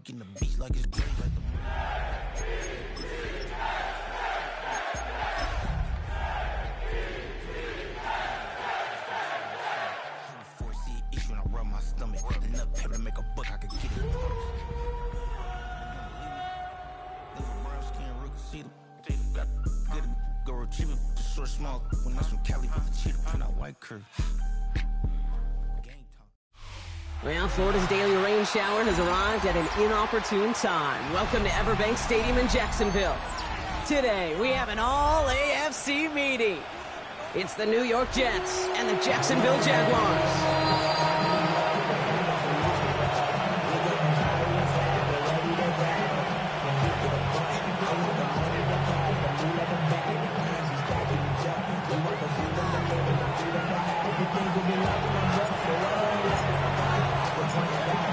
getting the beats like it's great. Like the issue when I rub my stomach. Enough paper to make a buck, I could get it. Brown skin, real see the got good go retrieve it. The short small when that's from Cali with the cheetah print out white curve. Well, Florida's daily rain shower has arrived at an inopportune time. Welcome to Everbank Stadium in Jacksonville. Today, we have an all-AFC meeting. It's the New York Jets and the Jacksonville Jaguars.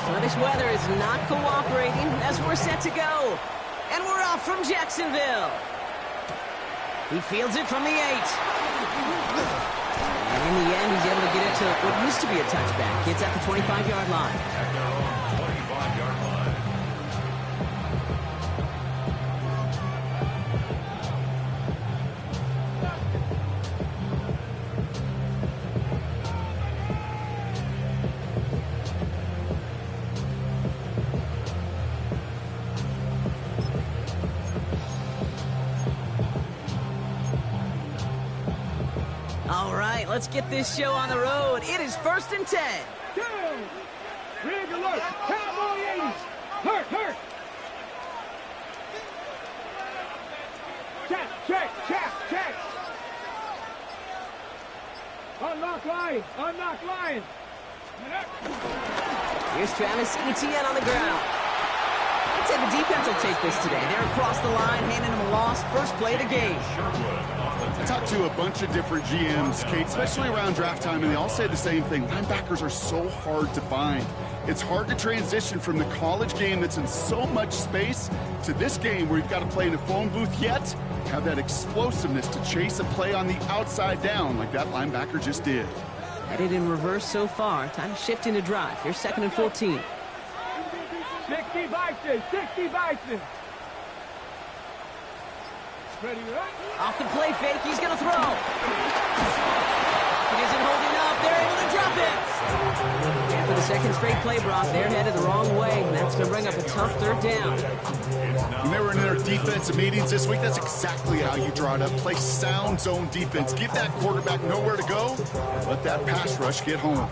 Well, this weather is not cooperating as we're set to go. And we're off from Jacksonville. He fields it from the 8. And in the end, he's able to get it to what used to be a touchback. It's at the 25-yard line. At their own 25-yard line. All right, let's get this show on the road. It is 1st and 10. Down. Rig alert. Cowboy 80s. Hurt. Check. Unlock line. Here's Travis Etienne on the ground. I'd say the defense will take this today. They're across the line, handing him a loss. First play of the game. I talked to a bunch of different GMs, Kate, especially around draft time, and they all say the same thing. Linebackers are so hard to find. It's hard to transition from the college game that's in so much space to this game where you've got to play in a phone booth, yet have that explosiveness to chase a play on the outside down like that linebacker just did. Headed in reverse so far. Time to shift into drive. Here's 2nd and 14. 60 Bison. Ready, right? Off the play fake, he's going to throw. It isn't holding up. They're able to drop it. And for the second straight play, Brock, they're headed the wrong way, and that's going to bring up a tough 3rd down. When they were in their defensive meetings this week, that's exactly how you draw it up. Play sound zone defense. Give that quarterback nowhere to go. Let that pass rush get home.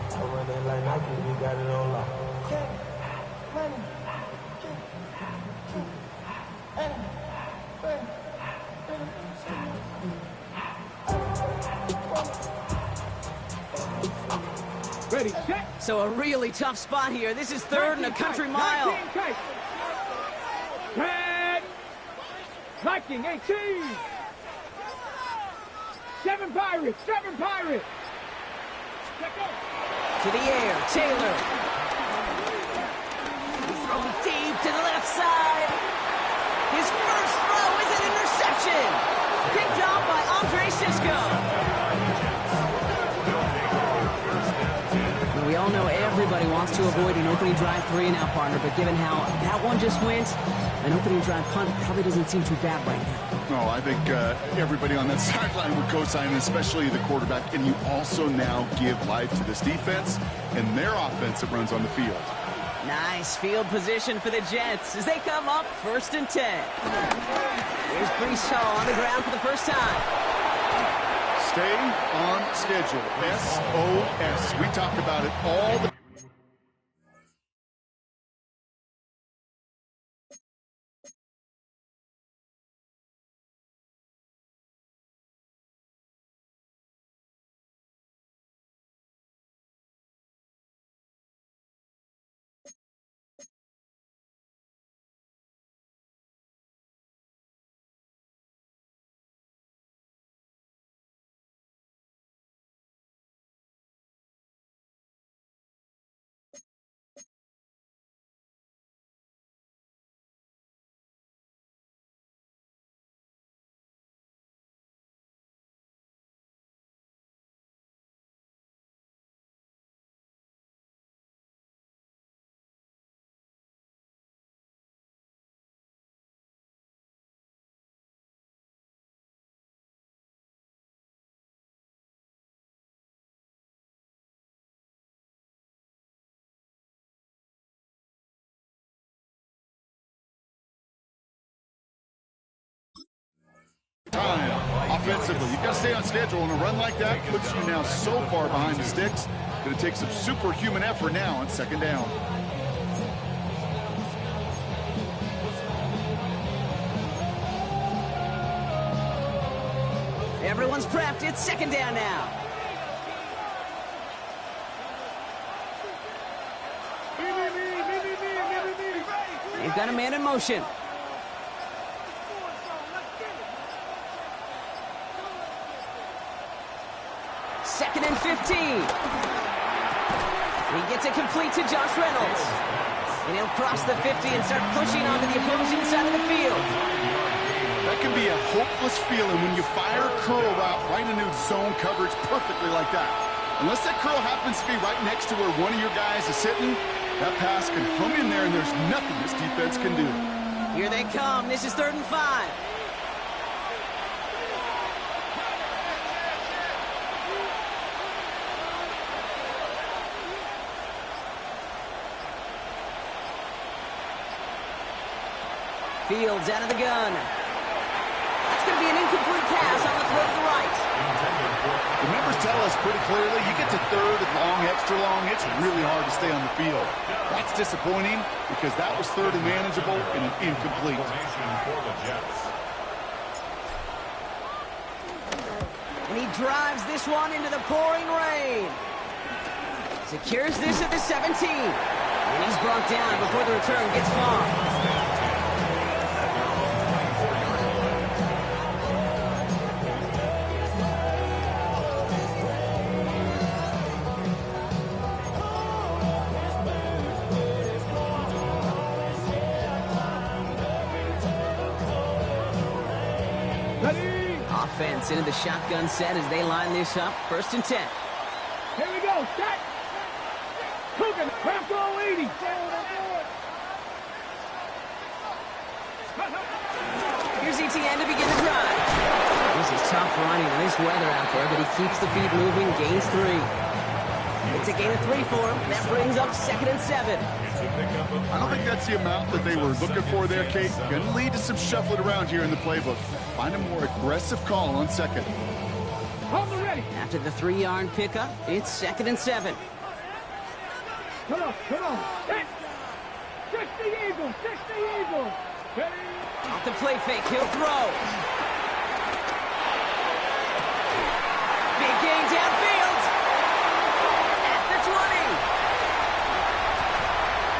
Ready, set. So a really tough spot here. This is 3rd and a country mile. 19 tight. Red. Viking 18. 7 Pirates. Check out. To the air, Taylor. He's thrown deep to the left side. His first throw is an interception. Picked off by Andre Sisco. We all know everybody wants to avoid an opening drive 3-and-out, partner, but given how that one just went, an opening drive punt probably doesn't seem too bad right now. No, I think everybody on that sideline would co-sign, especially the quarterback. And you also now give life to this defense and their offense that runs on the field. Nice field position for the Jets as they come up 1st and 10. Here's Breece Hall on the ground for the first time. Stay on schedule. SOS. We talk about it all the time offensively. You've got to stay on schedule, and a run like that puts you now so far behind the sticks. Going to take some superhuman effort now on second down. Everyone's prepped. It's second down now. They've got a man in motion. Second and 15. He gets it complete to Josh Reynolds. And he'll cross the 50 and start pushing onto the opposing side of the field. That can be a hopeless feeling when you fire a curl route right into zone coverage perfectly like that. Unless that curl happens to be right next to where one of your guys is sitting, that pass can hum in there and there's nothing this defense can do. Here they come. This is 3rd and 5. Fields out of the gun. That's going to be an incomplete pass on the throw to the right. The numbers tell us pretty clearly, you get to 3rd and long, extra long, it's really hard to stay on the field. That's disappointing because that was 3rd and manageable and an incomplete. And he drives this one into the pouring rain. Secures this at the 17. And he's brought down before the return gets far. Offense into the shotgun set as they line this up. 1st and 10. Here we go. Set. Cooking. Craft all 80. Here's ETN to begin the drive. This is tough running in this weather out there, but he keeps the feet moving, gains 3. It's a gain of 3 for him. That brings up 2nd and 7. I don't think that's the amount that they were looking for there, Kate. Going to lead to some shuffling around here in the playbook. Find a more aggressive call on 2nd. Hold the ready. After the 3-yard pickup, it's 2nd and 7. Come on. Set. 60 Eagles. 60 Eagles. Ready. Off the play fake, he'll throw. Big gain downfield. At the 20.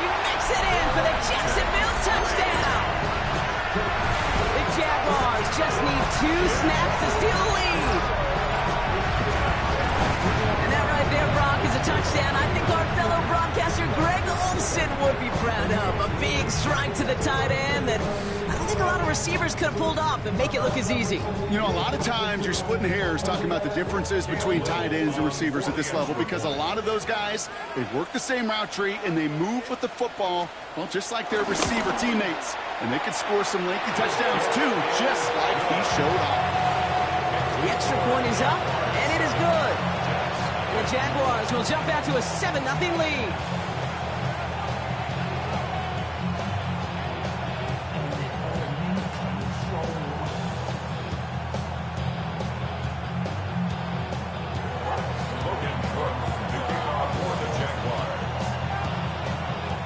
He makes it in for the Jacksonville touchdown. The Jaguars just need 2 snaps to steal the lead. And that right there, Brock, is a touchdown I think our fellow broadcaster Greg Olsen would be proud of. A big strike to the tight end that I don't think a lot of receivers could have pulled off and make it look as easy. You know, a lot of times you're splitting hairs talking about the differences between tight ends and receivers at this level because a lot of those guys, they work the same route tree and they move with the football, well, just like their receiver teammates. And they can score some lengthy touchdowns too, just like he showed off. The extra point is up, and it is good. The Jaguars will jump out to a 7-0 lead.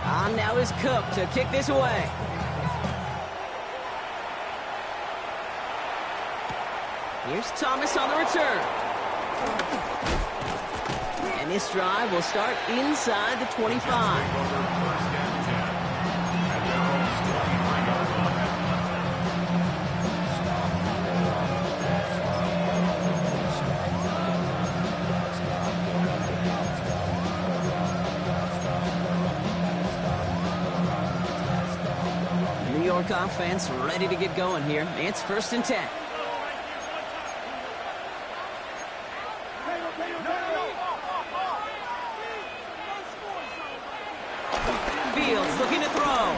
On now is Cook to kick this away. Here's Thomas on the return. And this drive will start inside the 25. New York offense ready to get going here. It's 1st and 10. Fields looking to throw.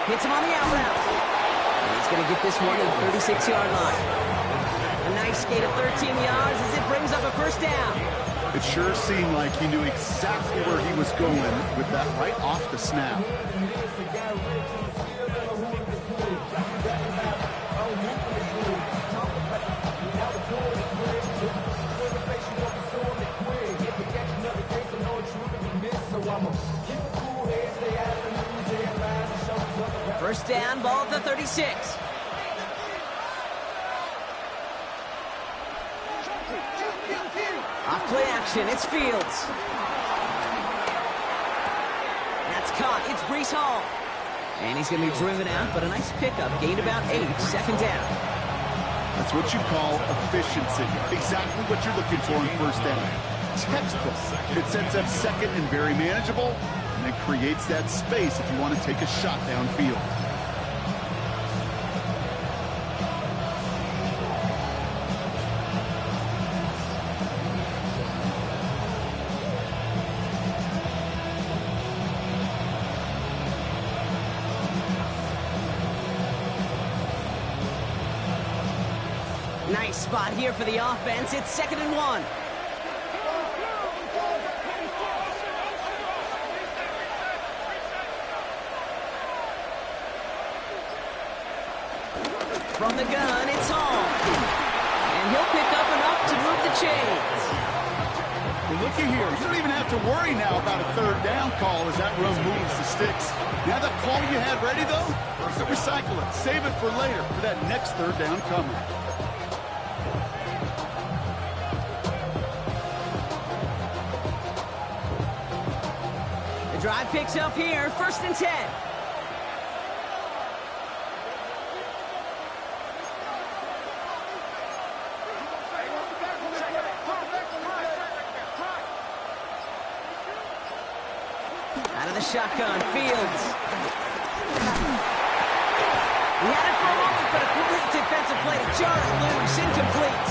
Hits him on the out route. And he's going to get this one at the 36-yard line. A nice gain of 13 yards as it brings up a 1st down. It sure seemed like he knew exactly where he was going with that right off the snap. First down, ball at the 36. Off play action, it's Fields. That's caught, it's Breece Hall. And he's going to be driven out, but a nice pickup. Gained about 8, second down. That's what you call efficiency. Exactly what you're looking for in first down. Textbook. It sets up second and very manageable, and it creates that space if you want to take a shot downfield. Nice spot here for the offense. It's 2nd and 1. From the gun, it's Hall. And he'll pick up enough to move the chains. Well, looky here. You don't even have to worry now about a third down call as that run moves the sticks. Now that call you had ready, though, recycle it. Save it for later for that next third down coming. Drive picks up here, 1st and 10. Out of the shotgun, Fields. He had it for a moment, but a complete defensive play to jar it loose, incomplete.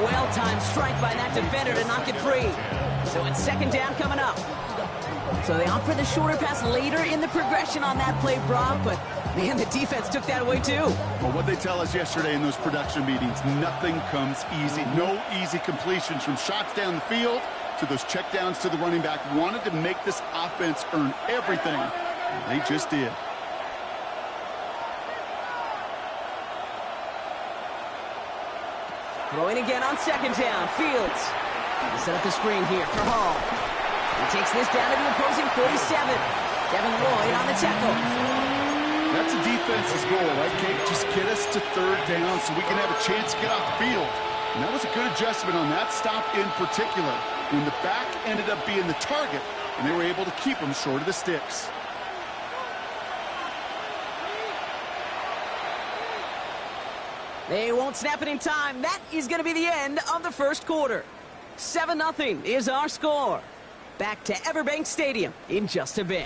Well-timed strike by that defender to knock it free. So it's 2nd down coming up. So they opt for the shorter pass later in the progression on that play, Brock, but man, the defense took that away too. Well, what they tell us yesterday in those production meetings, nothing comes easy. No easy completions from shots down the field to those checkdowns to the running back. Wanted to make this offense earn everything. And they just did. Throwing again on 2nd down, Fields. He set up the screen here for Hall. He takes this down to the opposing 47. Devin Lloyd on the tackle. That's a defense's goal, right, Kate? Just get us to third down so we can have a chance to get off the field. And that was a good adjustment on that stop in particular, when the back ended up being the target, and they were able to keep him short of the sticks. They won't snap it in time. That is going to be the end of the first quarter. 7-0 is our score. Back to Everbank Stadium in just a bit.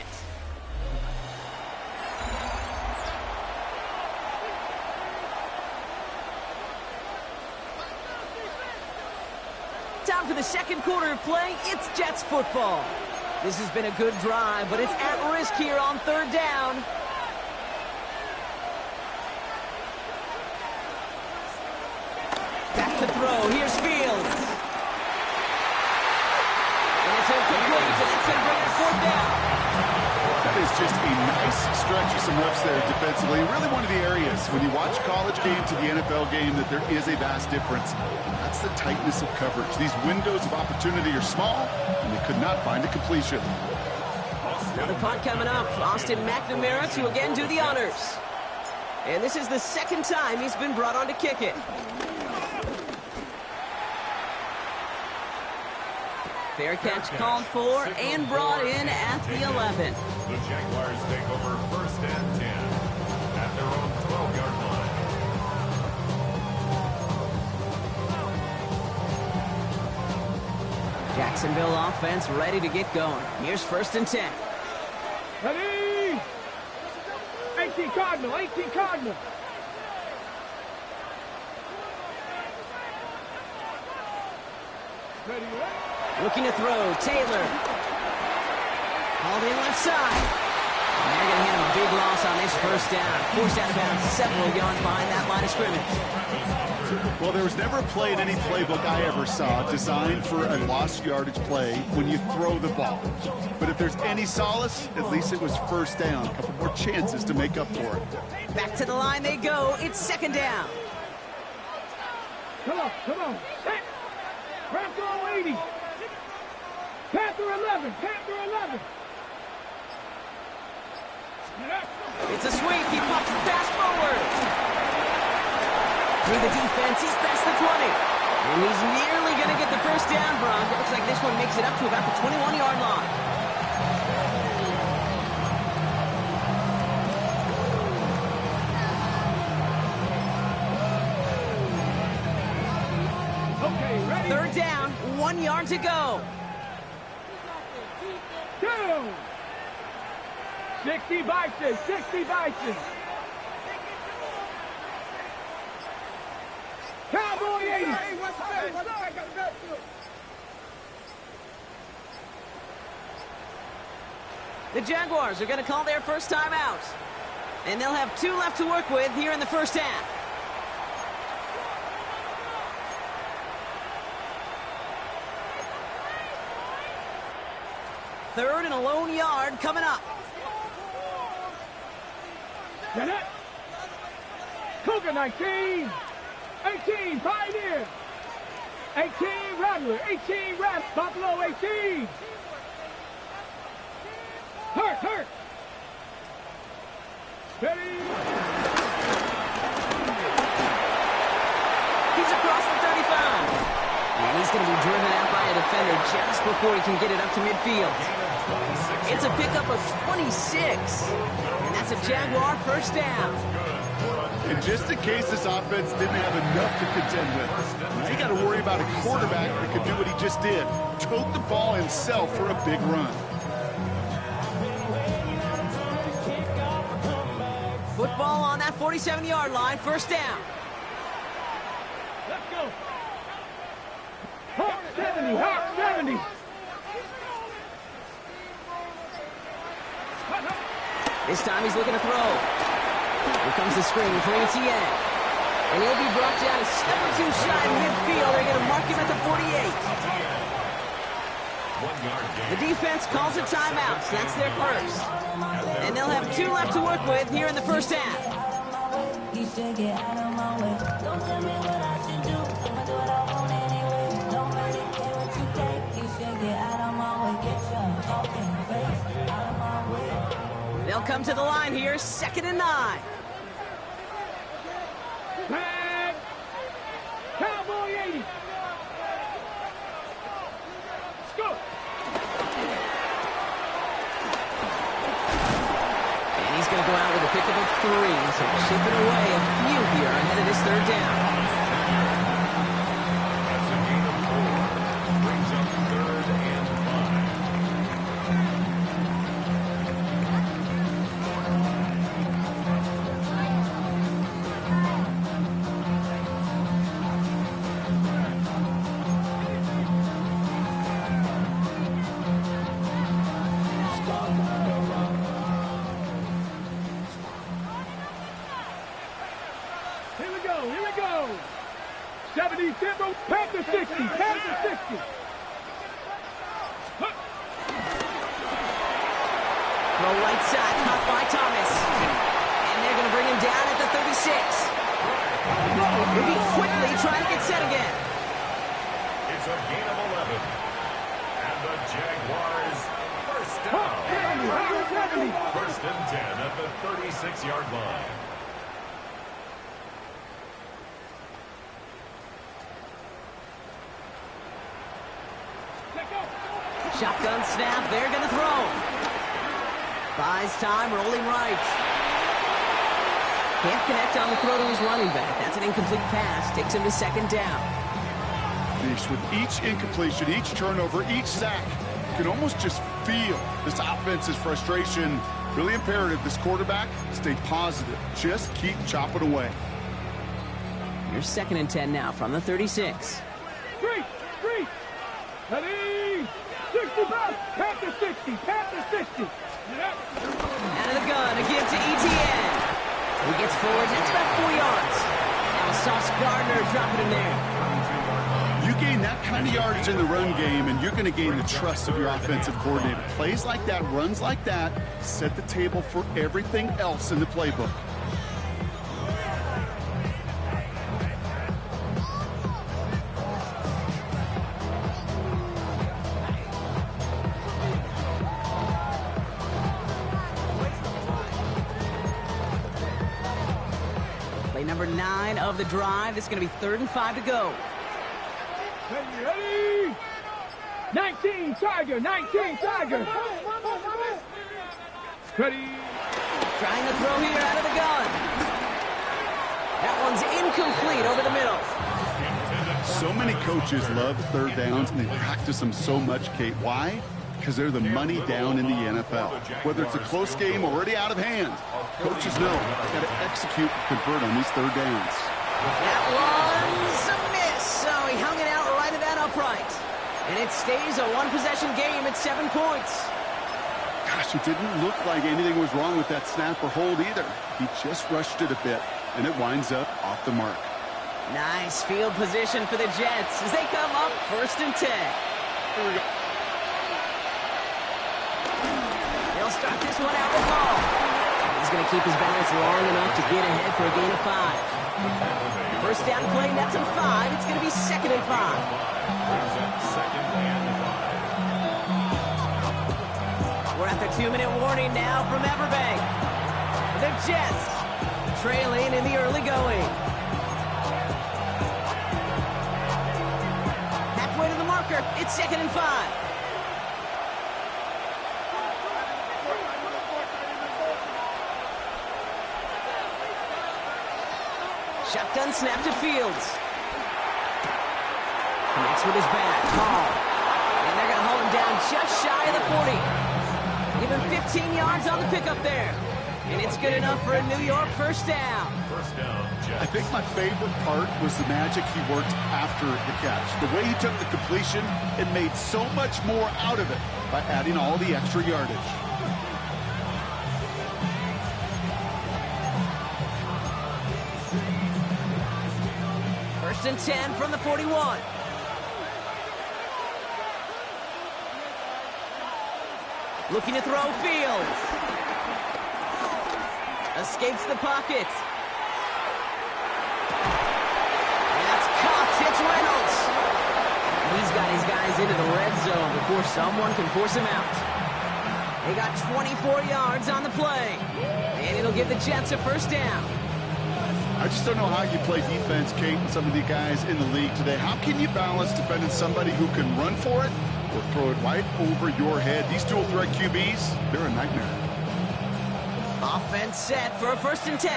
Time for the second quarter of play. It's Jets football. This has been a good drive, but it's at risk here on 3rd down. Back to throw. Here's Fields. It's incomplete, and it's going to bring it 4th down. That is just a nice stretch of some reps there defensively. Really one of the areas when you watch college game to the NFL game that there is a vast difference. That's the tightness of coverage. These windows of opportunity are small, and they could not find a completion. Another punt coming up. Austin McNamara to again do the honors. And this is the 2nd time he's been brought on to kick it. Fair catch called for and brought in at the 11. The Jaguars take over 1st and 10 at their own 12-yard line. Jacksonville offense ready to get going. Here's 1st and 10. Ready? 18 Cardinal, 18 Cardinal. Ready, ready? Looking to throw, Taylor. Hauled in left side. And they're going to hand him a big loss on this 1st down. Forced out of bounds several yards behind that line of scrimmage. Well, there was never a play in any playbook I ever saw designed for a lost yardage play when you throw the ball. But if there's any solace, at least it was 1st down. A couple more chances to make up for it. Back to the line they go. It's 2nd down. Come on, come on. Panther 80. Panther 11, Panther 11. It's a sweep. He pops the pass forward. Through the defense, he's past the 20. And he's nearly going to get the first down, Bron. It looks like this one makes it up to about the 21-yard line. Okay, ready? Third down, 1 yard to go. 60 Bison, 60 Bison. Cowboy 80. The Jaguars are going to call their first time out. And they'll have 2 left to work with here in the first half. Third and a lone yard coming up. Get it? Cougar 19. 18, Pioneer. 18, Rattler. 18, Buffalo 18. Hurt. Steady. He's across the 35. And he's going to be driven out by a defender just before he can get it up to midfield. It's a pickup of 26. And that's a Jaguar first down. And just in case this offense didn't have enough to contend with, now you got to worry about a quarterback that could do what he just did. Tote the ball himself for a big run. Football on that 47-yard line, first down. Let's go. Hawk 70. This time he's looking to throw. Here comes the screen for Etienne. And he'll be brought down a step or two shy of midfield. They're going to mark him at the 48. The defense calls a timeout, so that's their first. And they'll have 2 left to work with here in the first half. You should get out of my way. Don't tell me what I should do. I'ma do what I want anyway. Don't really care what you take. You should get out of my way. Get your fucking face out of my way. They'll come to the line here, 2nd and 9. Tag. Cowboy 80. Let's go. And he's going to go out with a pickup of 3, so chipping away a few here ahead of this third down. That's a gain of 4. Brings up 3rd and 5. Here we go. 70, Panther 60. Throw right side, caught by Thomas. And they're going to bring him down at the 36. Moving quickly, trying to get set again. It's a gain of 11. And the Jaguars first down. First and 10 at the 36-yard line. Shotgun snap, they're going to throw. Buys time, rolling right. Can't connect on the throw to his running back. That's an incomplete pass. Takes him to 2nd down. With each incompletion, each turnover, each sack, you can almost just feel this offense's frustration. Really imperative this quarterback stay positive. Just keep chopping away. Here's 2nd and 10 now from the 36. Three. Ready. 65. Panther 60. Out of the gun, a give to Etienne. He gets forward, that's about 4 yards. Now Sauce Gardner dropping him there. You gain that kind of yardage in the run game, and you're going to gain the trust of your offensive coordinator. Plays like that, runs like that, set the table for everything else in the playbook. Number 9 of the drive. It's going to be 3rd and 5 to go. Ready? 19, Tiger, 19, Tiger. Ready? Trying to throw here out of the gun. That one's incomplete over the middle. So many coaches love third downs, and they practice them so much, Kate. Why? Because they're the money down in the NFL. Whether it's a close game already out of hand, coaches know they've got to execute and convert on these third downs. That one's a miss. So he hung it out right at that upright. And it stays a one-possession game at 7 points. Gosh, it didn't look like anything was wrong with that snap or hold either. He just rushed it a bit, and it winds up off the mark. Nice field position for the Jets as they come up 1st and 10. Here we go. They'll start this one out with Hall. He's going to keep his balance long enough to get ahead for a gain of 5. First down play, nets him 5. It's going to be 2nd and 5. We're at the 2-minute warning now from Everbank. The Jets trailing in the early going. Halfway to the marker, it's 2nd and 5. Shotgun snap to Fields. Connects with his back. Hall. And they're going to hold him down just shy of the 40. Give him 15 yards on the pickup there. And it's good enough for a New York first down. I think my favorite part was the magic he worked after the catch. The way he took the completion and made so much more out of it by adding all the extra yardage. First and 10 from the 41. Looking to throw Fields. Escapes the pocket. That's caught. It's Reynolds. He's got his guys into the red zone before someone can force him out. They got 24 yards on the play. And it'll give the Jets a first down. I just don't know how you play defense, Kate, and some of the guys in the league today. How can you balance defending somebody who can run for it or throw it right over your head? These dual threat QBs, they're a nightmare. Offense set for a first and 10.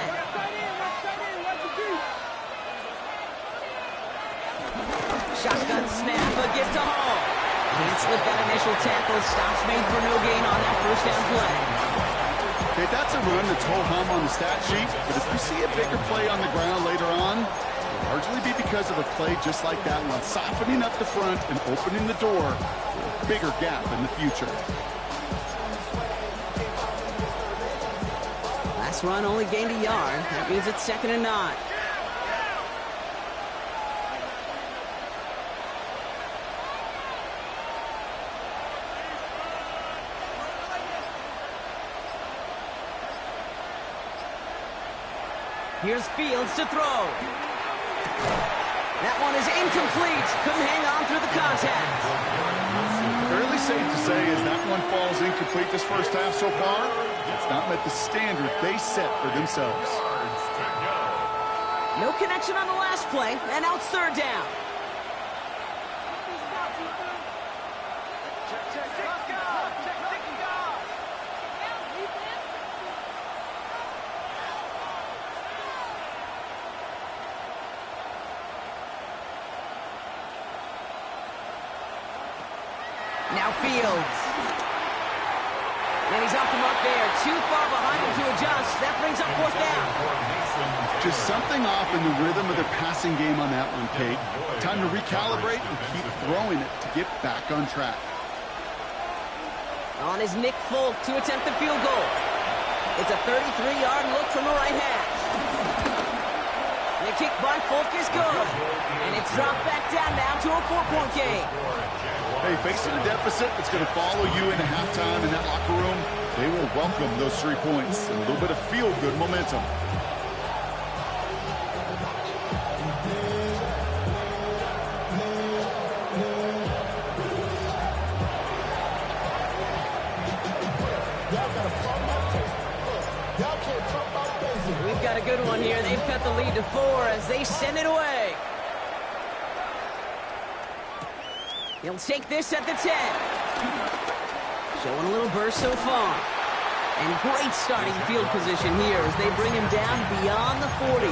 Shotgun snap, a give to Hall. Can't slip that initial tackle. Stops made for no gain on that first down play. Okay, that's a run that's ho-hum on the stat sheet, but if you see a bigger play on the ground later on, it'll largely be because of a play just like that one, softening up the front and opening the door for a bigger gap in the future. Last run only gained a yard. That means it's 2nd and 9. Here's Fields to throw. That one is incomplete. Couldn't hang on through the contact. Fairly safe to say as that one falls incomplete this first half so far, it's not met the standard they set for themselves. No connection on the last play, and now it's 3rd down. Now Fields. And he's off the mark there. Too far behind him to adjust. That brings up 4th down. Just something off in the rhythm of their passing game on that one, Kate. Time to recalibrate and keep throwing it to get back on track. On is Nick Folk to attempt the field goal. It's a 33-yard look from the right hash. The kick by Folk is good. And it's dropped back down now to a 4-point game. Hey, facing a deficit that's going to follow you into halftime in that locker room, they will welcome those 3 points and a little bit of feel-good momentum. Y'all can't talk about basics. We've got a good one here. They've cut the lead to 4 as they send it away. He'll take this at the 10. Showing a little burst so far. And great starting field position here as they bring him down beyond the 40.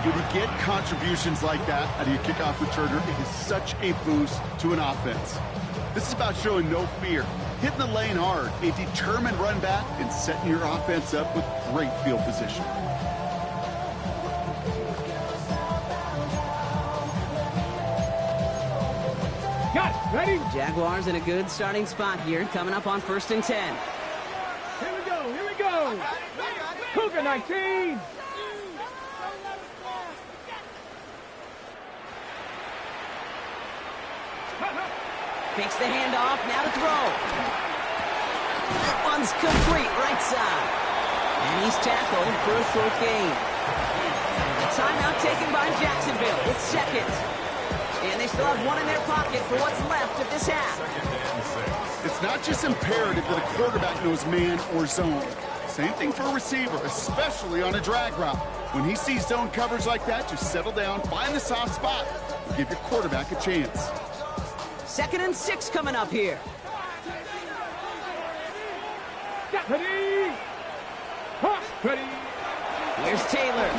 When you get contributions like that out of your kickoff returner, it is such a boost to an offense. This is about showing no fear, hitting the lane hard, a determined run back, and setting your offense up with great field position. Got it. Ready? Jaguars in a good starting spot here, coming up on 1st and 10. Here we go. Here we go. Cougar 19. Fakes the handoff, now to throw. That one's complete, right side. And he's tackled for a short gain. A timeout taken by Jacksonville. It's second. And they still have one in their pocket for what's left of this half. It's not just imperative that a quarterback knows man or zone. Same thing for a receiver, especially on a drag route. When he sees zone coverage like that, just settle down, find the soft spot, and give your quarterback a chance. 2nd and 6 coming up here. Ready? Huh, ready? Here's Taylor.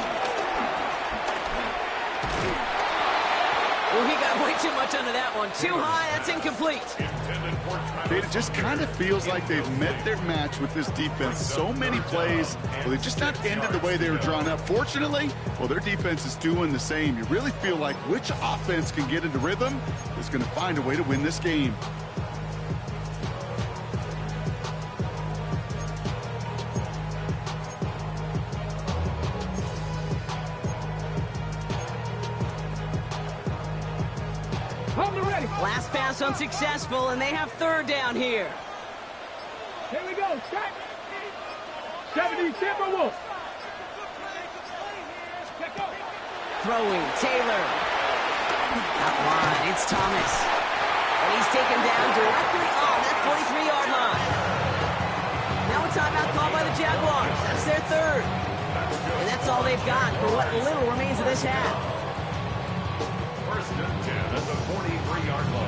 Oh, he got way too much under that one. Too high, that's incomplete. It just kind of feels like they've met their match with this defense. So many plays, well, they've just not ended the way they were drawn up. Fortunately, well, their defense is doing the same. You really feel like which offense can get into rhythm is going to find a way to win this game. Last pass unsuccessful, and they have 3rd down here. Here we go. Set. 70 Timberwolves. Throwing, Taylor. Out wide, it's Thomas. And he's taken down directly on that 43-yard line. Now a timeout called by the Jaguars. That's their 3rd. And that's all they've got for what little remains of this half. 1st and 10 at the 43-yard line.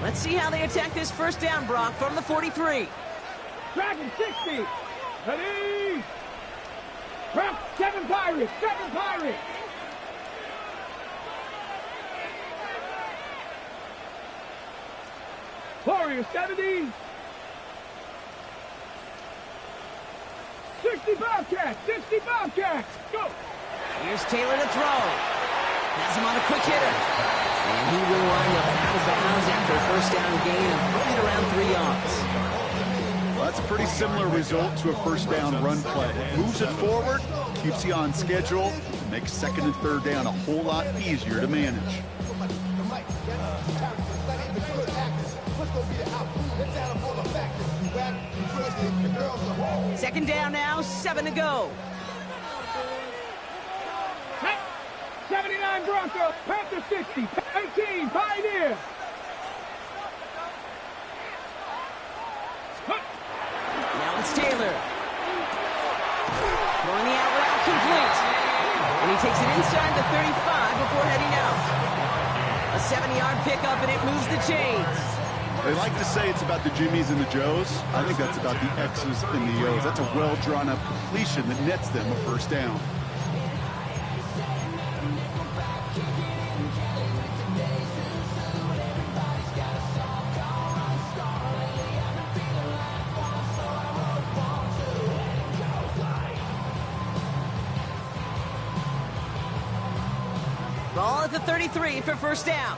Let's see how they attack this 1st down, Brock, from the 43. Dragon 60. Ready? Trump, 7 Pirates. 7 Pirates. Warriors 70. 60 Bobcats. 60 Bobcats. Go. Here's Taylor to throw. Has him on a quick hitter. And he will wind up out of bounds after a 1st down gain of right around 3 yards. Well, that's a pretty similar result to a 1st down run play. Moves it forward, keeps you on schedule, makes 2nd and 3rd down a whole lot easier to manage. 2nd down now, 7 to go. 79 Broncos, Panther 60, 18 Pioneer. Now it's Taylor. Throwing the out route complete. And he takes it inside the 35 before heading out. A 70-yard pickup, and it moves the chains. They like to say it's about the Jimmies and the Joes. I think that's about the X's and the O's. That's a well-drawn-up completion that nets them a 1st down. Ball at the 33 for 1st down.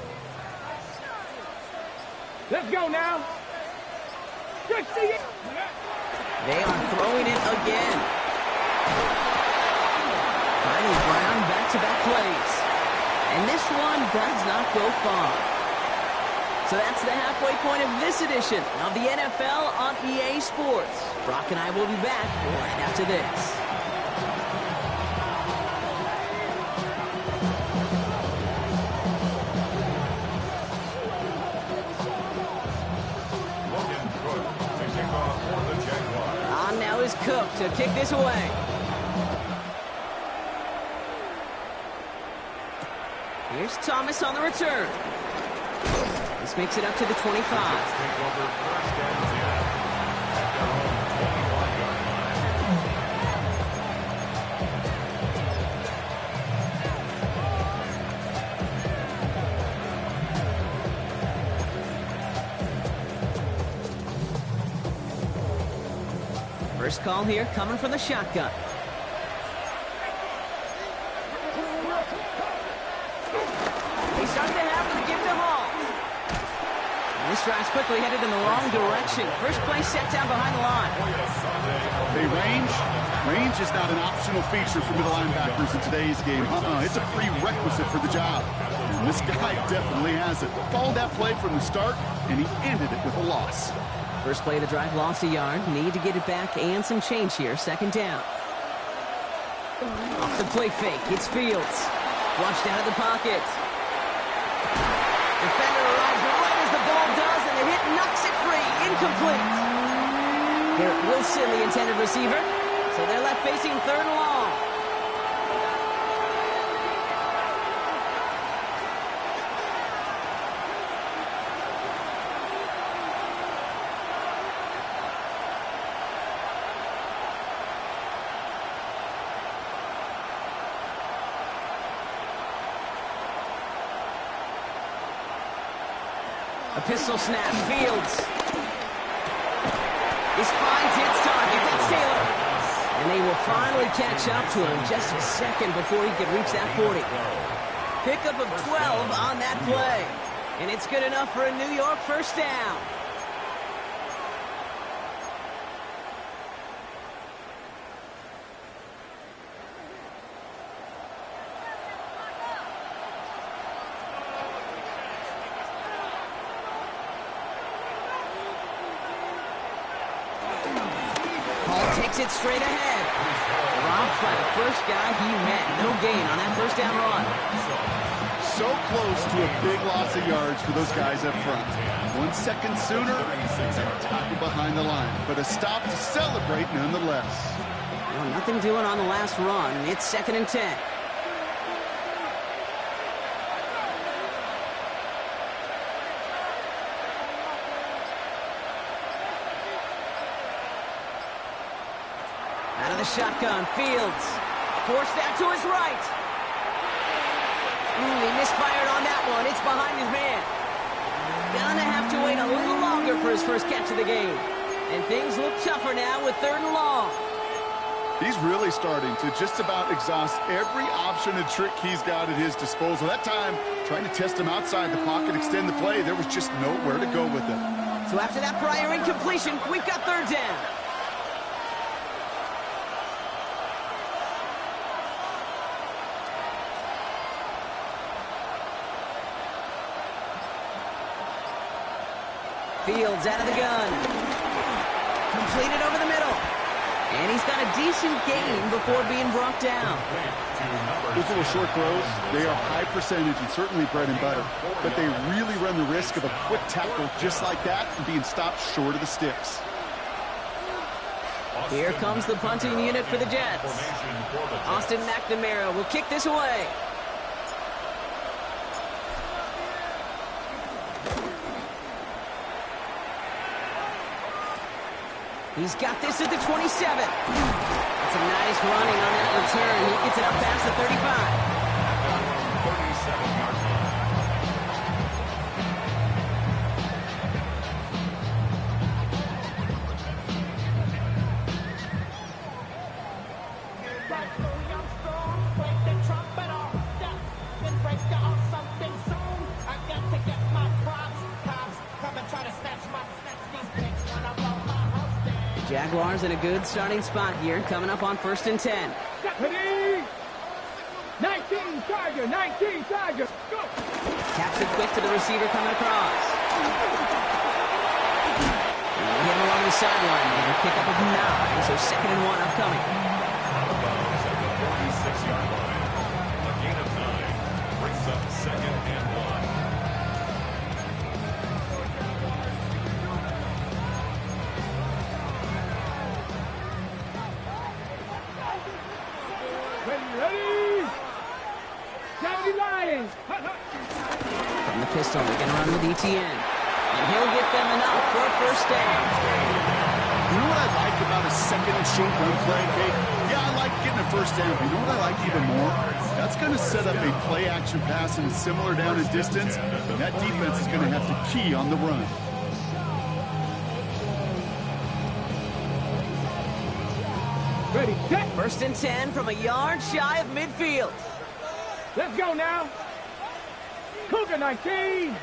Let's go now. 60. They are throwing it again. Finding ground back-to-back plays. And this one does not go far. So that's the halfway point of this edition of the NFL on EA Sports. Brock and I will be back right after this. To kick off for the Jaguars. On now is Cook to kick this away. Here's Thomas on the return. This makes it up to the 25. Take over first and 10 at their own 21-yard line. First call here coming from the shotgun. They start the half with a give to Hall. And this drive's quickly headed in the wrong direction. First play set down behind the line. Hey, range is not an optional feature for middle linebackers in today's game. It's a prerequisite for the job. And this guy definitely has it. Followed that play from the start, and he ended it with a loss. First play of the drive lost a yard. Need to get it back and some change here. Second down. Off the play fake. It's Fields. Flushed out of the pocket. Defender arrives right as the ball does, and the hit knocks it free. Incomplete. Garrett Wilson, the intended receiver. So they're left facing third and long. A pistol snap, Fields. This finds its target, that's Taylor. And they will finally catch up to him just a second before he could reach that 40. Pickup of 12 on that play. And it's good enough for a New York first down. Takes it straight ahead. Dropped by the first guy he met. No gain on that first down run. So close to a big loss of yards for those guys up front. 1 second sooner, tackle behind the line. But a stop to celebrate nonetheless. Well, nothing doing on the last run. It's 2nd and 10. Out of the shotgun, Fields. Forced out to his right. He misfired on that one. It's behind his man. Gonna have to wait a little longer for his first catch of the game. And things look tougher now with 3rd and long. He's really starting to just about exhaust every option and trick he's got at his disposal. That time, trying to test him outside the pocket, extend the play, there was just nowhere to go with it. So after that prior incompletion, we've got 3rd down. Fields out of the gun. Completed over the middle. And he's got a decent gain before being brought down. Those little short throws, they are high percentage and certainly bread and butter. But they really run the risk of a quick tackle just like that and being stopped short of the sticks. Here comes the punting unit for the Jets. Austin McNamara will kick this away. He's got this at the 27. That's some nice running on that return. He gets it up past the 35. 37-yard line. Jaguars in a good starting spot here, coming up on 1st and 10. Deputy! 19 Tiger, 19 Tiger, go! Taps it quick to the receiver coming across. And they hit him along the sideline. They'll pick up of 9, so 2nd and 1 upcoming. Out of bounds at the 46-yard line. A gain of 9 brings up 2nd and 1. 70 Lions. From the pistol, they're going to run with ETN. And he'll get them enough for a first down. You know what I like about a second and short run play, Kate? Yeah, I like getting a first down, but you know what I like even more? That's going to set up a play-action pass and a similar down and distance, and that defense is going to have to key on the run. Ready, set. First and 10 from a yard shy of midfield. Let's go now. Cougar 19.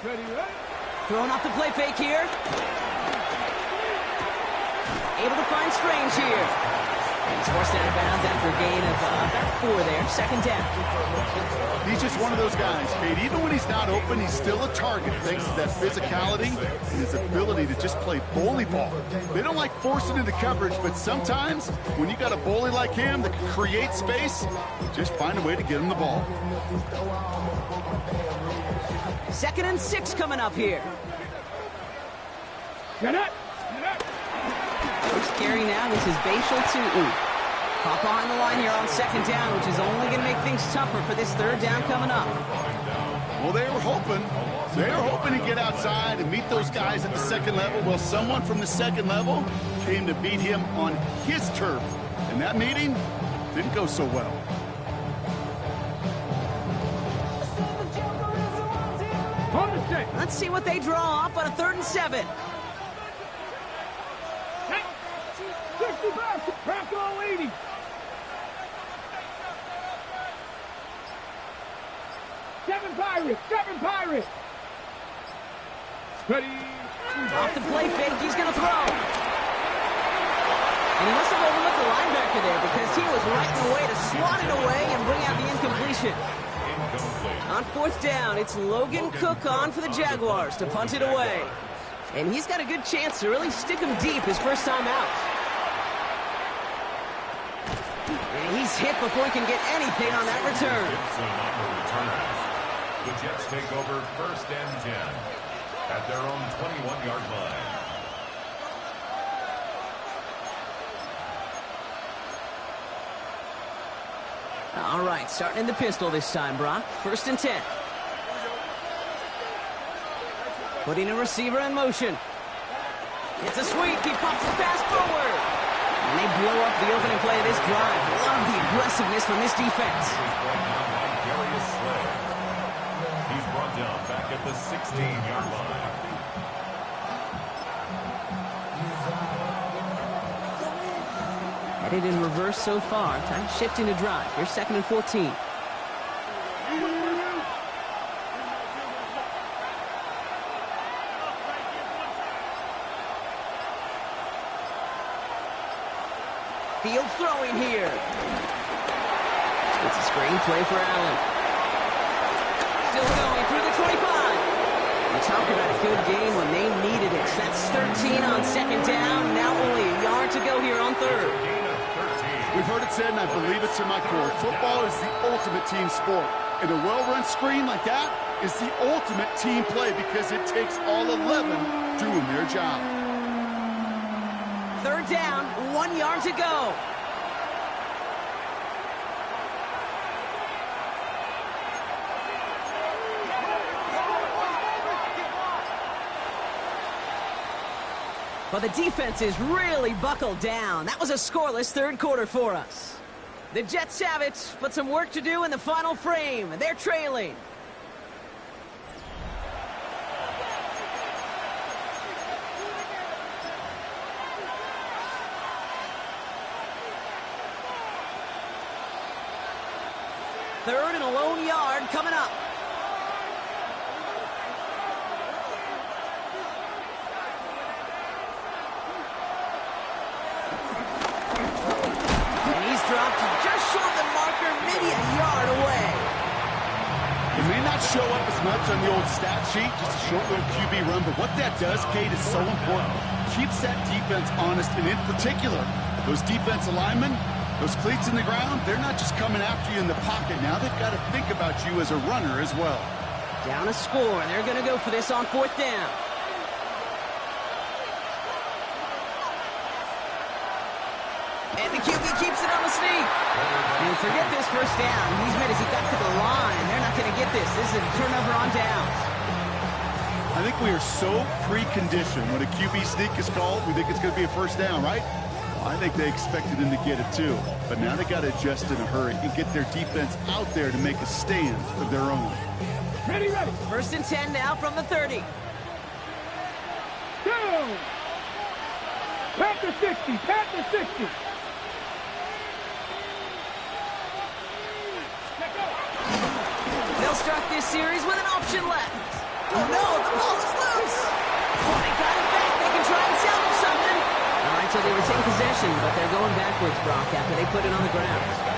Ready, right? Throwing off the play fake here. Able to find Strange here. And he's forced out of bounds after a gain of about 4 there. Second down. He's just one of those guys, Kate. Even when he's not open, he's still a target thanks to that physicality and his ability to just play bully ball. They don't like forcing into coverage, but sometimes when you got a bully like him that can create space, just find a way to get him the ball. Second and 6 coming up here. Get it. First carry now. This is Bashal Tutu. Hop behind the line here on second down, which is only going to make things tougher for this third down coming up. Well, they were hoping to get outside and meet those guys at the second level. Well, someone from the second level came to beat him on his turf. And that meeting didn't go so well. Let's see what they draw up on a 3rd and 7. 65, Bronco 80. Seven Pirates. Ready. Off the play fake, he's going to throw. And he must have overlooked the linebacker there because he was right in the way to swat it away and bring out the incompletion. On 4th down, it's Logan Cook on for the Jaguars to punt it away. And he's got a good chance to really stick him deep his first time out. And he's hit before he can get anything on that return. The Jets take over 1st and 10 at their own 21-yard line. All right, starting in the pistol this time, Brock. 1st and 10. Putting a receiver in motion. It's a sweep. He pops the pass forward. And they blow up the opening play of this drive. Love the aggressiveness from this defense. He's brought down back at the 16-yard line. Headed in reverse so far. Time shifting to drive. Here's 2nd and 14. Field throwing here. It's a screen play for Allen. Still going through the 25. We talk about a good game when they needed it. That's 13 on 2nd down. Now only a yard to go here on 3rd. We've heard it said, and I believe it to my core, football is the ultimate team sport. And a well-run screen like that is the ultimate team play because it takes all 11 doing their job. 3rd down, 1 yard to go. But the defense is really buckled down. That was a scoreless 3rd quarter for us. The Jets have it, but some work to do in the final frame. They're trailing. Third and a lone yard coming up. And he's dropped just short of the marker, maybe a yard away. It may not show up as much on the old stat sheet, just a short little QB run, but what that does, Kate, is so important. Keeps that defense honest, and in particular, those defensive linemen, those cleats in the ground, they're not just coming after you in the pocket. Now they've got to think about you as a runner as well. Down a score. They're going to go for this on 4th down. And the QB keeps it on the sneak. And forget this first down. He's made as he got to the line. They're not going to get this. This is a turnover on downs. I think we are so preconditioned. When a QB sneak is called, we think it's going to be a first down, right? Well, I think they expected him to get it too. But now they got to adjust in a hurry and get their defense out there to make a stand of their own. Ready, ready. 1st and 10 now from the 30. Go. Panther 60. Panther 60. They'll start this series with an option left. Oh no, the ball is loose. Oh, they got it back. They can try and salvage something. All right, so they retain possession, but they're going backwards, Brock, after they put it on the ground.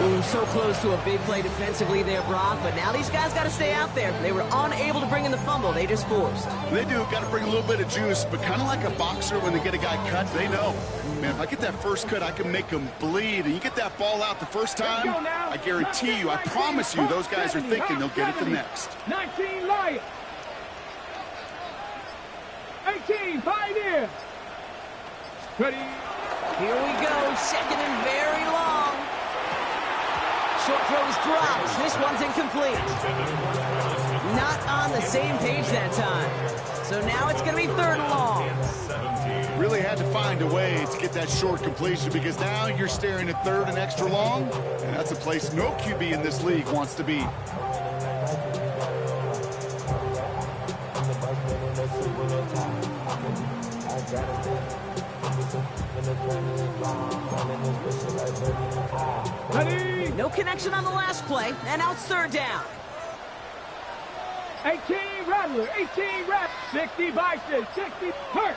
Ooh, so close to a big play defensively there, Brock, but now these guys got to stay out there. They were unable to bring in the fumble. They just forced. They do. Got to bring a little bit of juice, but kind of like a boxer when they get a guy cut, they know. Man, if I get that first cut, I can make them bleed. And you get that ball out the first time, I guarantee you, I promise you, those guys are thinking they'll get it the next. 19, Lions. 18, Pioneer. Ready. Here we go, 2nd and very long. Short throws drops. This one's incomplete. Not on the same page that time. So now it's going to be 3rd and long. Really had to find a way to get that short completion because now you're staring at 3rd and extra long, and that's a place no QB in this league wants to be. Ready. No connection on the last play, and now it's 3rd down. 18, Rattler. 18, Rattler. 60, Bison. 60, Hurt.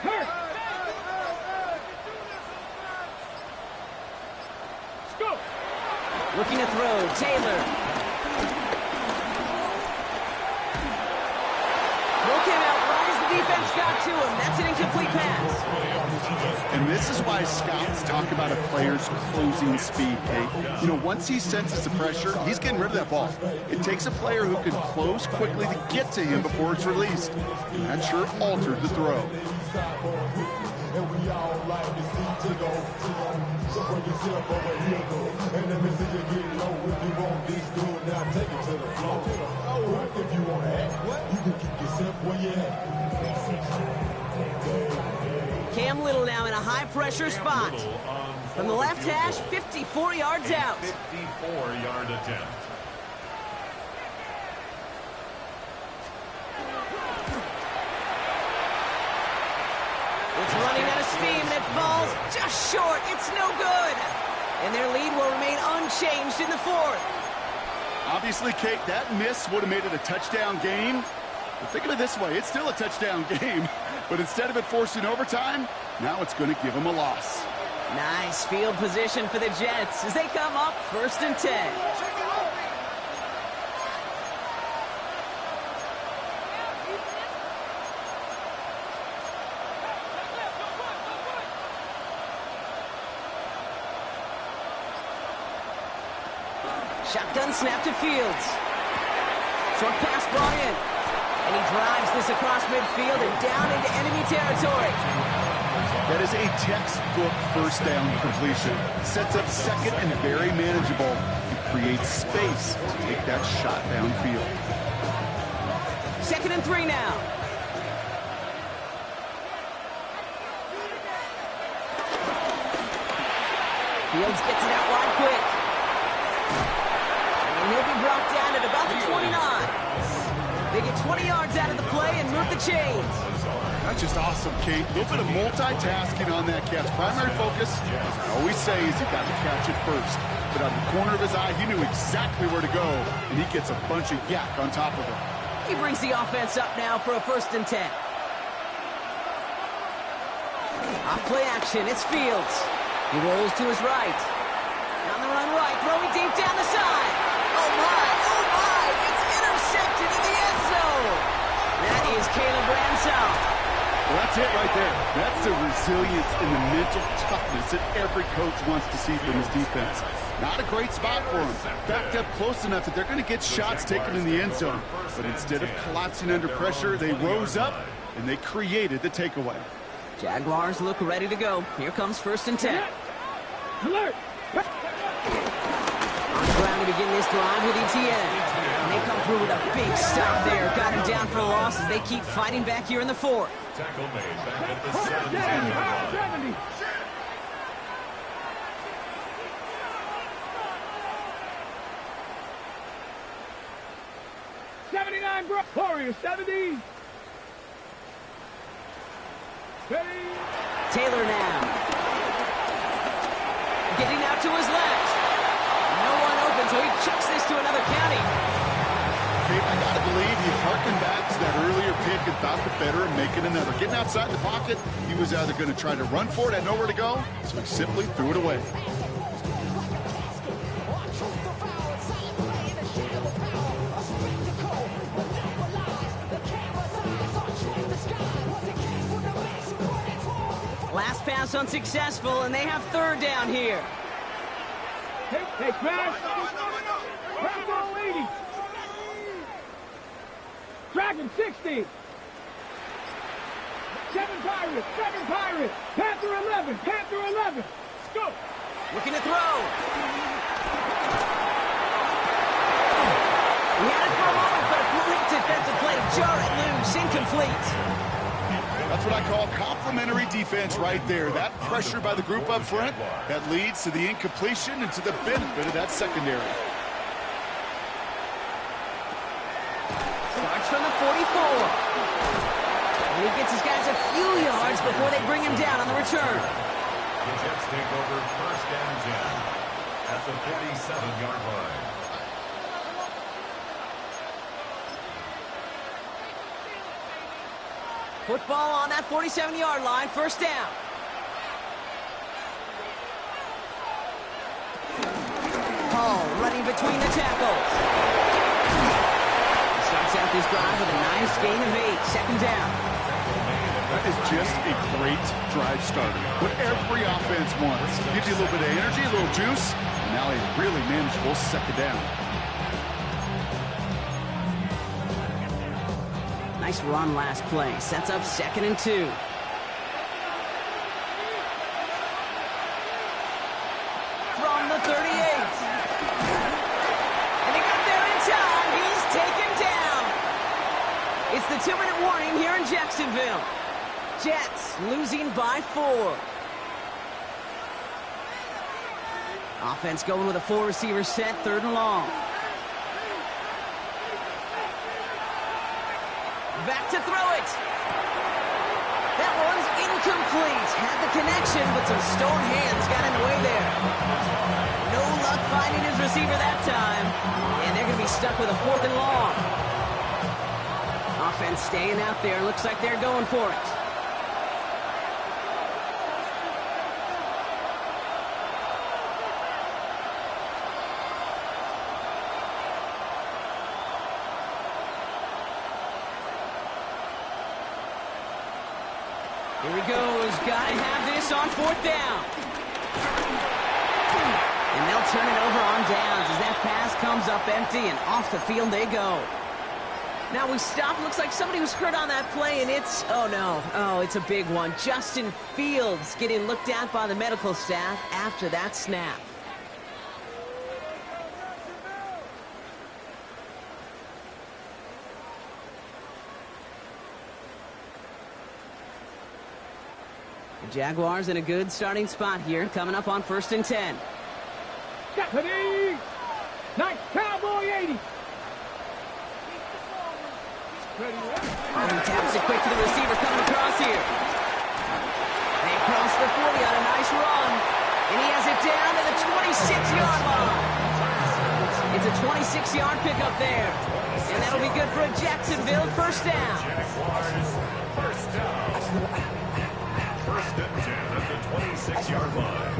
Go. Looking to throw, Taylor. Throw came out right as the defense got to him. That's an incomplete pass. And this is why scouts talk about a player's closing speed, Kate. You know, once he senses the pressure, he's getting rid of that ball. It takes a player who can close quickly to get to him before it's released. And that sure altered the throw. Cam Little now in a high-pressure spot. From the left hash, 54 yards out. 54-yard attempt. It's running out of steam, and it falls just short. It's no good. And their lead will remain unchanged in the 4th. Obviously, Kate, that miss would have made it a touchdown game. But think of it this way, it's still a touchdown game. But instead of it forcing overtime, now it's going to give them a loss. Nice field position for the Jets as they come up 1st and 10. Shotgun snap to Fields. Short pass brought in. And he drives this across midfield and down into enemy territory. That is a textbook first down completion. Sets up 2nd and very manageable. It creates space to take that shot downfield. 2nd and 3 now. Fields gets it out wide quick. And he'll be brought down at about the 29. They get 20 yards out of the play and move the chains. That's just awesome, Kate. A little bit of multitasking on that catch. Primary focus, as I always say, is he got to catch it first. But out of the corner of his eye, he knew exactly where to go, and he gets a bunch of yak on top of it. He brings the offense up now for a 1st and 10. Off play action, it's Fields. He rolls to his right. On the run right, throwing deep down the side. Oh my, it's intercepted in the end zone. That is Caleb Ransell. Well, that's it right there. That's the resilience and the mental toughness that every coach wants to see from his defense. Not a great spot for him. Backed up close enough that they're going to get shots taken in the end zone. But instead of collapsing under pressure, they rose up and they created the takeaway. Jaguars look ready to go. Here comes 1st and 10. Alert! On the ground to begin this drive with Etienne. And they come through with a big stop there. Got him down for a loss as they keep fighting back here in the fourth. Tackle made back at the 17-yard line. 70. 79, bro. Warriors, 70. Ready? Taylor now. Getting out to his left. No one open, so he chucks this to another county. Kate, I gotta believe he harkened back to that earlier pick about the better and making another. Getting outside the pocket, he was either going to try to run for it, had nowhere to go, so he simply threw it away. Last pass unsuccessful, and they have third down here. Hey, crash. Crash all 80. Dragon 60. 7 Pirates. Panther 11. Go. Looking to throw. He had it for a moment, but a great defensive play. Jar it loose, incomplete. That's what I call complimentary defense right there. That pressure by the group up front, that leads to the incompletion and to the benefit of that secondary. Starts from the 44. And he gets his guys a few yards before they bring him down on the return. The Jets take over first and 10 at the 47-yard line. Football on that 47-yard line, first down. Hall running between the tackles. Starts out this drive with a nice gain of 8, second down. That is just a great drive starter. What every offense wants. Gives you a little bit of energy, a little juice, and now a really manageable second down. Nice run last play. Sets up 2nd and 2. From the 38. And he got there in time. He's taken down. It's the 2-minute warning here in Jacksonville. Jets losing by 4. Offense going with a 4-receiver set, 3rd and long. Back to throw it. That one's incomplete. Had the connection, but some stone hands got in the way there. No luck finding his receiver that time. And they're going to be stuck with a 4th and long. Offense staying out there. Looks like they're going for it. Here he goes. Got to have this on 4th down. And they'll turn it over on downs as that pass comes up empty and off the field they go. Now we stop. Looks like somebody was hurt on that play, and it's, oh no. Oh, it's a big one. Justin Fields getting looked at by the medical staff after that snap. The Jaguars in a good starting spot here, coming up on 1st and 10. Stephanie! Nice cowboy 80. Ready? Oh, he taps it quick to the receiver coming across here. They cross the 40 on a nice run. And he has it down to the 26-yard line. It's a 26-yard pickup there. And that'll be good for a Jacksonville first down. Jaguars first down. First and 10 at the 26-yard line.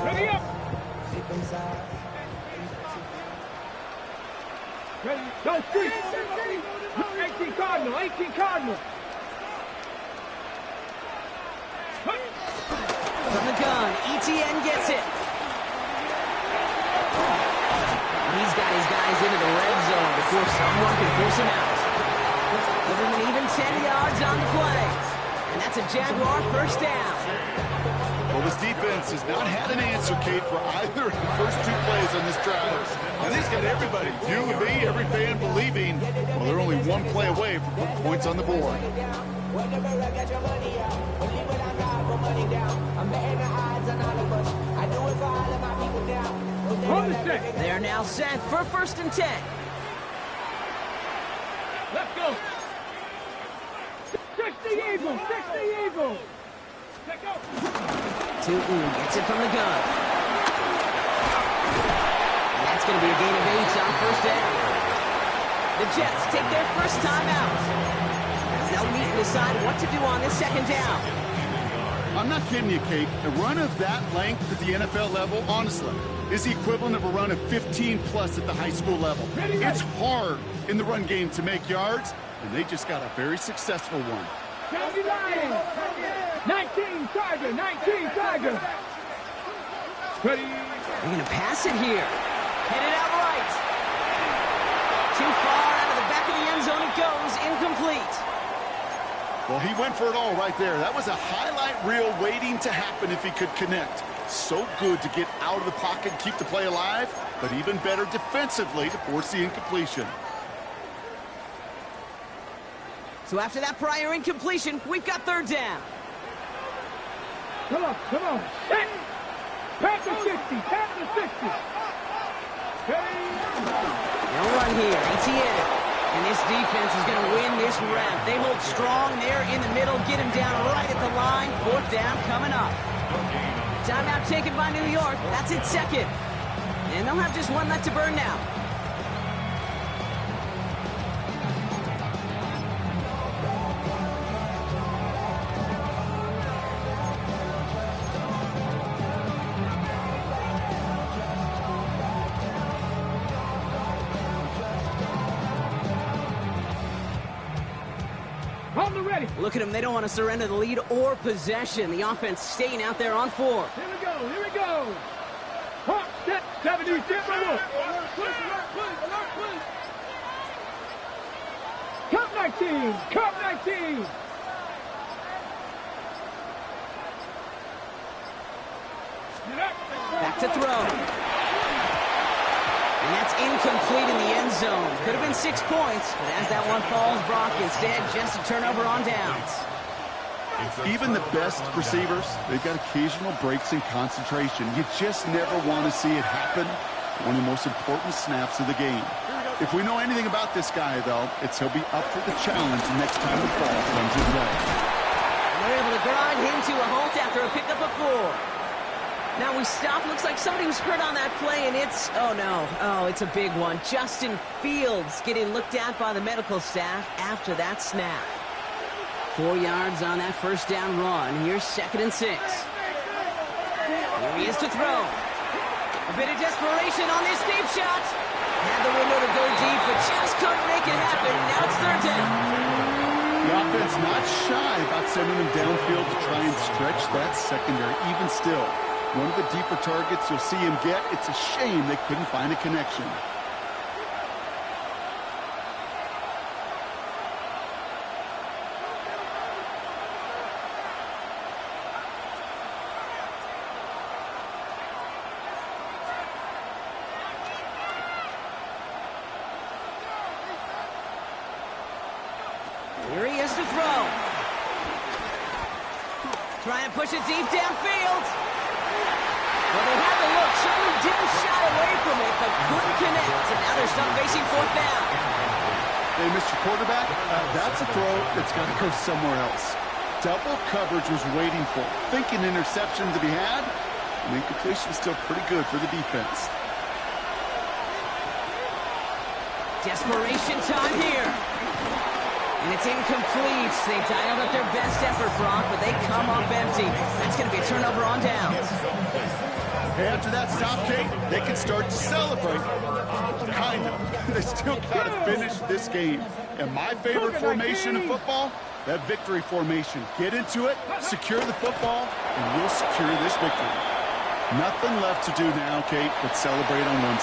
Ready up. Ready. Go street. 18 Cardinal. From the gun, Etienne gets it. He's got his guys into the red zone before someone can force him out. him an even 10 yards on the play. And that's a Jaguar first down. Well, this defense has not had an answer, Kate, for either of the first two plays on this drive. And he's got everybody, you and me, every fan believing, well, they're only one play away from putting points on the board. They're now set for 1st and 10. Let's go. 60 Eagles, 60 Eagles. Let's go. Tootin gets it from the gun. And that's going to be a gain of 8 on 1st down. The Jets take their first time out, as they'll meet and decide what to do on this 2nd down. I'm not kidding you, Kate. A run of that length at the NFL level, honestly, is the equivalent of a run of 15-plus at the high school level. It's hard in the run game to make yards, and they just got a very successful one. 19 Tiger, 19 Tiger. Ready. They're going to pass it here. Hit it out right. Too far out of the back of the end zone it goes. Incomplete. Well, he went for it all right there. That was a highlight reel waiting to happen if he could connect. So good to get out of the pocket and keep the play alive, but even better defensively to force the incompletion. So after that prior incompletion, we've got 3rd down. Come on, come on. Set. Tap to 60, tap to 60. Ready. No run here. Etienne. And this defense is going to win this round. They hold strong there in the middle. Get him down right at the line. 4th down coming up. Timeout taken by New York. That's its 2nd. And they'll have just one left to burn now. Look at them. They don't want to surrender the lead or possession. The offense staying out there on 4. Here we go, here we go. Hawk, set, 70, step by look. Cup 19, Cup 19. Back to throw. And that's incomplete in the end zone. Could have been 6 points, but as that one falls, Brock, instead just a turnover on downs. Even the best receivers, they've got occasional breaks in concentration. You just never want to see it happen. One of the most important snaps of the game. If we know anything about this guy, though, it's he'll be up for the challenge the next time the ball comes his way. And they're able to grind him to a halt after a pickup of 4. Now we stop. Looks like somebody was hurt on that play, and it's, oh no, oh, it's a big one. Justin Fields getting looked at by the medical staff after that snap. 4 yards on that 1st down run. Here's 2nd and 6. Here he is to throw. A bit of desperation on this deep shot. Had the window to go deep, but just couldn't make it happen. Now it's 3rd down. The offense not shy about sending them downfield to try and stretch that secondary. Even still, one of the deeper targets you'll see him get. It's a shame they couldn't find a connection. Here he is to throw. Trying to push it deep downfield. Well, they had the look. Certainly didn't shy away from it, but couldn't connect. And now they're stuck facing 4th down. Hey, Mr. Quarterback, that's a throw that's got to go somewhere else. Double coverage was waiting for. Thinking interception to be had. And incompletion is still pretty good for the defense. Desperation time here. And it's incomplete. They dialed up their best effort, Brock, but they come up empty. That's going to be a turnover on downs. After that stop, Kate, they can start to celebrate. Kind of. They still got to finish this game. And my favorite formation in football, that victory formation. Get into it, secure the football, and we'll secure this victory. Nothing left to do now, Kate, but celebrate on one side.